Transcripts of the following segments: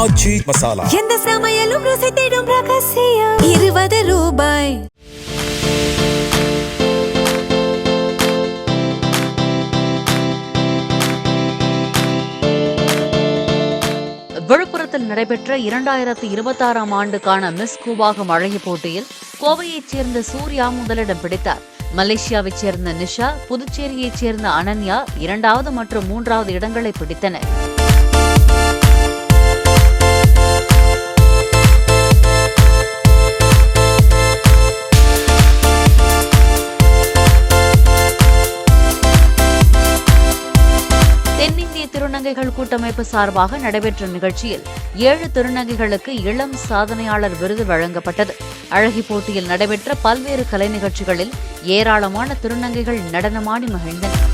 ஆச்சி மசாலா. எந்த சமையலும் ருசி தேடும் ரகசியம். 20 ரூபாய். விழுப்புரத்தில் நடைபெற்ற 2026ஆம் ஆண்டுக்கான மிஸ் கூவாகம் அழகி போட்டியில் கோவையைச் சேர்ந்த சூர்யா முதலிடம் பிடித்தார். மலேசியாவைச் சேர்ந்த நிஷா, புதுச்சேரியைச் சேர்ந்த அனன்யா 2வது மற்றும் 3வது இடங்களை பிடித்தனர். தென்னிந்திய திருநங்கைகள் கூட்டமைப்பு சார்பாக நடைபெற்ற நிகழ்ச்சியில் 7 திருநங்கைகளுக்கு இளம் சாதனையாளர் விருது வழங்கப்பட்டது. அழகி போட்டியில் நடைபெற்ற பல்வேறு கலை நிகழ்ச்சிகளில் ஏராளமான திருநங்கைகள் நடனமாடி மகிழ்ந்தனர்.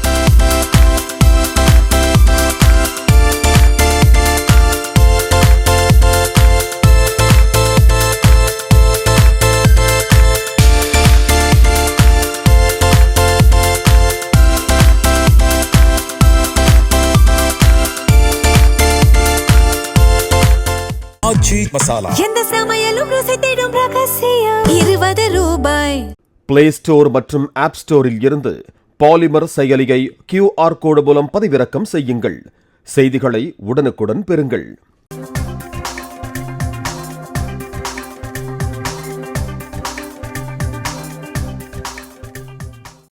ஆச்சி மசாலா. எந்த சமையலும் ருசி தேடும் ரகசியம். 20 ரூபாய். பிளே ஸ்டோர் மற்றும் ஆப் ஸ்டோரில் இருந்து பாலிமர் செயலியை QR கோடு மூலம் பதிவிறக்கம் செய்யுங்கள். செய்திகளை உடனுக்குடன் பெறுங்கள்.